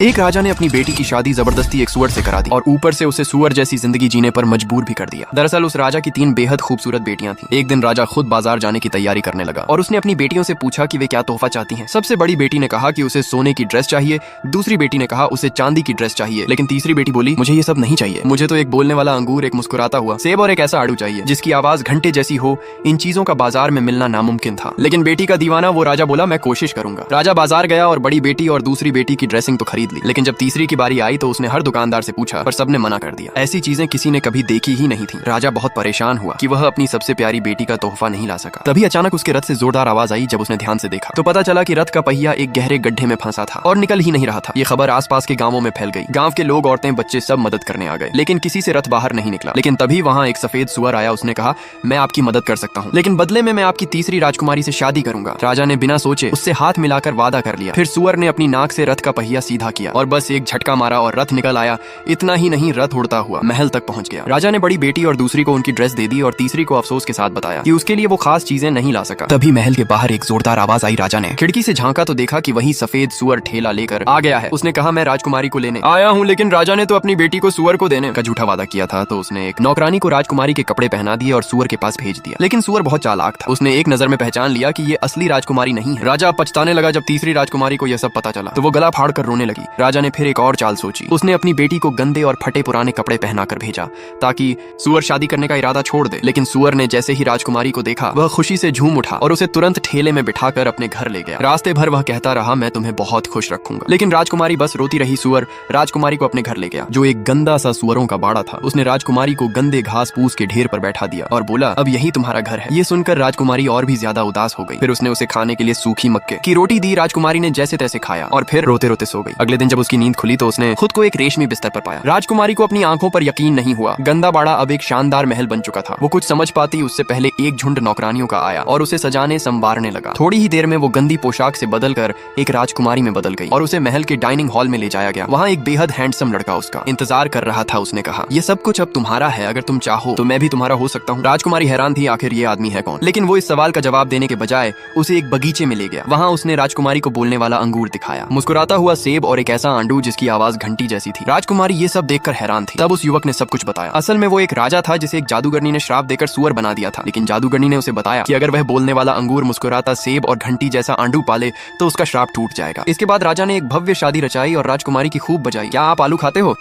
एक राजा ने अपनी बेटी की शादी जबरदस्ती एक सुअर से करा दी और ऊपर से उसे सुअर जैसी जिंदगी जीने पर मजबूर भी कर दिया। दरअसल उस राजा की 3 बेहद खूबसूरत बेटियां थीं। एक दिन राजा खुद बाजार जाने की तैयारी करने लगा और उसने अपनी बेटियों से पूछा कि वे क्या तोहफा चाहती हैं। सबसे बड़ी बेटी ने कहा कि उसे सोने की ड्रेस चाहिए, दूसरी बेटी ने कहा उसे चांदी की ड्रेस चाहिए, लेकिन तीसरी बेटी बोली मुझे ये सब नहीं चाहिए, मुझे तो एक बोलने वाला अंगूर, एक मुस्कुराता हुआ सेब और एक ऐसा आड़ू चाहिए जिसकी आवाज घंटे जैसी हो। इन चीजों का बाजार में मिलना नामुमकिन था, लेकिन बेटी का दीवाना वो राजा बोला मैं कोशिश करूंगा। राजा बाजार गया और बड़ी बेटी और दूसरी बेटी की ड्रेसिंग तो खरीद ली, लेकिन जब तीसरी की बारी आई तो उसने हर दुकानदार से पूछा पर सबने मना कर दिया। ऐसी चीजें किसी ने कभी देखी ही नहीं थी। राजा बहुत परेशान हुआ कि वह अपनी सबसे प्यारी बेटी का तोहफा नहीं ला सका। तभी अचानक उसके रथ से जोरदार आवाज आई। जब उसने ध्यान से देखा तो पता चला कि रथ का पहिया एक गहरे गड्ढे में फंसा था और निकल ही नहीं रहा था। ये खबर आसपास के गांवों में फैल गई। गांव के लोग, औरतें, बच्चे सब मदद करने आ गए, लेकिन किसी से रथ बाहर नहीं निकला। लेकिन तभी वहां एक सफेद सुअर आया। उसने कहा मैं आपकी मदद कर सकता हूँ, लेकिन बदले में मैं आपकी तीसरी राजकुमारी से शादी करूंगा। राजा ने बिना सोचे उससे हाथ मिलाकर वादा कर लिया। फिर सुअर ने अपनी नाक से रथ का पहिया सीधा किया और बस एक झटका मारा और रथ निकल आया। इतना ही नहीं, रथ उड़ता हुआ महल तक पहुंच गया। राजा ने बड़ी बेटी और दूसरी को उनकी ड्रेस दे दी और तीसरी को अफसोस के साथ बताया कि उसके लिए वो खास चीजें नहीं ला सका। तभी महल के बाहर एक जोरदार आवाज आई। राजा ने खिड़की से झांका तो देखा कि वही सफेद सुअर ठेला लेकर आ गया है। उसने कहा मैं राजकुमारी को लेने आया हूँ, लेकिन राजा ने तो अपनी बेटी को सुअर को देने का झूठा वादा किया था। तो उसने एक नौकरानी को राजकुमारी के कपड़े पहना दिए और सुअर के पास भेज दिया। लेकिन सुअर बहुत चालाक था। उसने एक नजर में पहचान लिया कि ये असली राजकुमारी नहीं है। राजा पछताने लगा। जब तीसरी राजकुमारी को यह सब पता चला तो वो गला फाड़ कर रोने लगी। राजा ने फिर एक और चाल सोची। उसने अपनी बेटी को गंदे और फटे पुराने कपड़े पहनाकर भेजा ताकि सुअर शादी करने का इरादा छोड़ दे। लेकिन सुअर ने जैसे ही राजकुमारी को देखा वह खुशी से झूम उठा और उसे तुरंत ठेले में बिठाकर अपने घर ले गया। रास्ते भर वह कहता रहा मैं तुम्हें बहुत खुश रखूंगा, लेकिन राजकुमारी बस रोती रही। सुअर राजकुमारी को अपने घर ले गया जो एक गंदा सा सुअरों का बाड़ा था। उसने राजकुमारी को गंदे घास फूस के ढेर पर बैठा दिया और बोला अब यही तुम्हारा घर है। ये सुनकर राजकुमारी और भी ज्यादा उदास हो गई। फिर उसने उसे खाने के लिए सूखी मक्के की रोटी दी। राजकुमारी ने जैसे तैसे खाया और फिर रोते रोते सो गई। अगले दिन जब उसकी नींद खुली तो उसने खुद को एक रेशमी बिस्तर पर पाया। राजकुमारी को अपनी आंखों पर यकीन नहीं हुआ। गंदा बाड़ा अब एक शानदार महल बन चुका था। वो कुछ समझ पाती उससे पहले एक झुंड नौकरानियों का आया और उसे सजाने संवारने लगा। थोड़ी ही देर में वो गंदी पोशाक से बदलकर एक राजकुमारी में बदल गई और उसे महल के डाइनिंग हॉल में ले जाया गया। वहाँ एक बेहद हैंडसम लड़का उसका इंतजार कर रहा था। उसने कहा ये सब कुछ अब तुम्हारा है, अगर तुम चाहो तो मैं भी तुम्हारा हो सकता हूँ। राजकुमारी हैरान थी आखिर ये आदमी है कौन, लेकिन वो इस सवाल का जवाब देने के बजाय उसे एक बगीचे में ले गया। वहाँ उसने राजकुमारी को बोलने वाला अंगूर दिखाया, मुस्कुराता हुआ सेब और एक ऐसा आंडू जिसकी आवाज घंटी जैसी थी। राजकुमारी ये सब देखकर हैरान थी। तब उस युवक ने सब कुछ बताया। असल में वो एक राजा था जिसे एक जादूगरनी ने श्राप देकर सुअर बना दिया था, लेकिन जादूगरनी ने उसे बताया कि अगर वह बोलने वाला अंगूर, मुस्कुराता सेब और घंटी जैसा आंडू पाले तो उसका श्राप टूट जाएगा। इसके बाद राजा ने एक भव्य शादी रचाई और राजकुमारी की खूब बजाई। क्या आप आलू खाते हो?